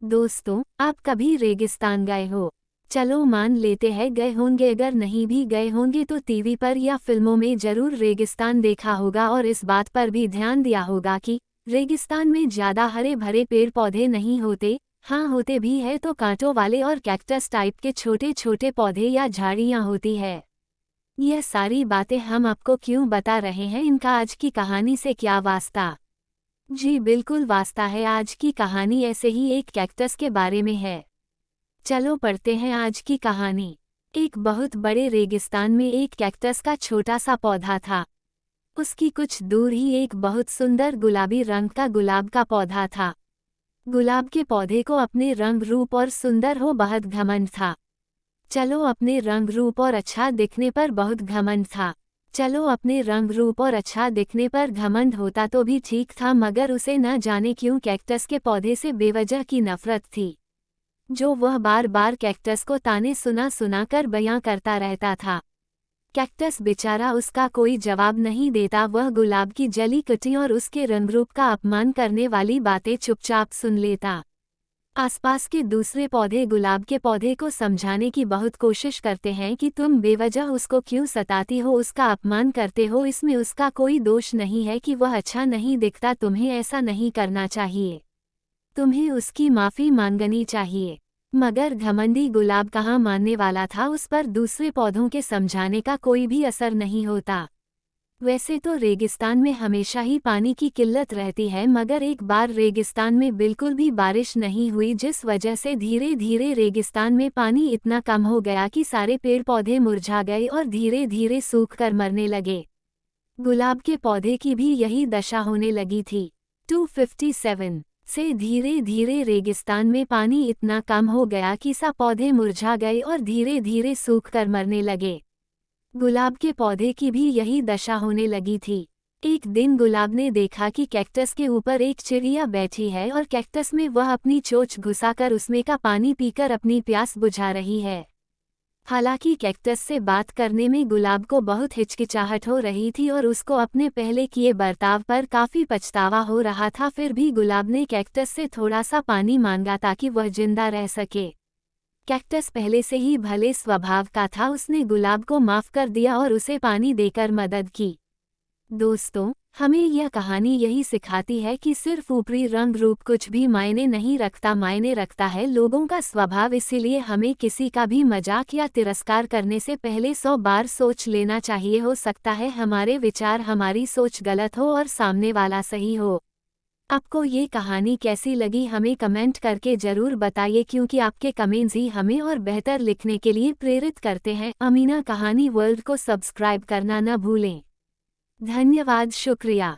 दोस्तों, आप कभी रेगिस्तान गए हो? चलो मान लेते हैं गए होंगे, अगर नहीं भी गए होंगे तो टीवी पर या फिल्मों में जरूर रेगिस्तान देखा होगा और इस बात पर भी ध्यान दिया होगा कि रेगिस्तान में ज्यादा हरे भरे पेड़ पौधे नहीं होते। हाँ, होते भी है तो कांटों वाले और कैक्टस टाइप के छोटे छोटे पौधे या झाड़ियाँ होती है। यह सारी बातें हम आपको क्यों बता रहे हैं, इनका आज की कहानी से क्या वास्ता? जी बिल्कुल वास्ता है। आज की कहानी ऐसे ही एक कैक्टस के बारे में है। चलो पढ़ते हैं आज की कहानी। एक बहुत बड़े रेगिस्तान में एक कैक्टस का छोटा सा पौधा था। उसकी कुछ दूर ही एक बहुत सुंदर गुलाबी रंग का गुलाब का पौधा था। गुलाब के पौधे को अपने रंग रूप और सुंदर हो बहुत घमंड था। चलो अपने रंग रूप और अच्छा दिखने पर बहुत घमंड था। चलो अपने रंग रूप और अच्छा दिखने पर घमंड होता तो भी ठीक था, मगर उसे न जाने क्यों कैक्टस के पौधे से बेवजह की नफरत थी, जो वह बार बार कैक्टस को ताने सुना सुना कर बयां करता रहता था। कैक्टस बेचारा उसका कोई जवाब नहीं देता, वह गुलाब की जली कटी और उसके रंगरूप का अपमान करने वाली बातें चुपचाप सुन लेता। आसपास के दूसरे पौधे गुलाब के पौधे को समझाने की बहुत कोशिश करते हैं कि तुम बेवजह उसको क्यों सताती हो, उसका अपमान करते हो, इसमें उसका कोई दोष नहीं है कि वह अच्छा नहीं दिखता, तुम्हें ऐसा नहीं करना चाहिए, तुम्हें उसकी माफ़ी मांगनी चाहिए। मगर घमंडी गुलाब कहाँ मानने वाला था, उस पर दूसरे पौधों के समझाने का कोई भी असर नहीं होता। वैसे तो रेगिस्तान में हमेशा ही पानी की किल्लत रहती है, मगर एक बार रेगिस्तान में बिल्कुल भी बारिश नहीं हुई, जिस वजह से धीरे धीरे रेगिस्तान में पानी इतना कम हो गया कि सारे पेड़ पौधे मुरझा गए और धीरे धीरे सूख कर मरने लगे। गुलाब के पौधे की भी यही दशा होने लगी थी। 257 से धीरे धीरे रेगिस्तान में पानी इतना कम हो गया कि सब पौधे मुरझा गए और धीरे धीरे सूख कर मरने लगे। गुलाब के पौधे की भी यही दशा होने लगी थी। एक दिन गुलाब ने देखा कि कैक्टस के ऊपर एक चिड़िया बैठी है और कैक्टस में वह अपनी चोंच घुसाकर उसमें का पानी पीकर अपनी प्यास बुझा रही है। हालांकि कैक्टस से बात करने में गुलाब को बहुत हिचकिचाहट हो रही थी और उसको अपने पहले किए बर्ताव पर काफ़ी पछतावा हो रहा था, फिर भी गुलाब ने कैक्टस से थोड़ा सा पानी मांगा ताकि वह जिंदा रह सके। कैक्टस पहले से ही भले स्वभाव का था, उसने गुलाब को माफ़ कर दिया और उसे पानी देकर मदद की। दोस्तों, हमें यह कहानी यही सिखाती है कि सिर्फ ऊपरी रंग रूप कुछ भी मायने नहीं रखता, मायने रखता है लोगों का स्वभाव। इसीलिए हमें किसी का भी मजाक या तिरस्कार करने से पहले 100 बार सोच लेना चाहिए। हो सकता है हमारे विचार, हमारी सोच गलत हो और सामने वाला सही हो। आपको ये कहानी कैसी लगी हमें कमेंट करके ज़रूर बताइए, क्योंकि आपके कमेंट्स ही हमें और बेहतर लिखने के लिए प्रेरित करते हैं। अमीना कहानी वर्ल्ड को सब्सक्राइब करना न भूलें। धन्यवाद, शुक्रिया।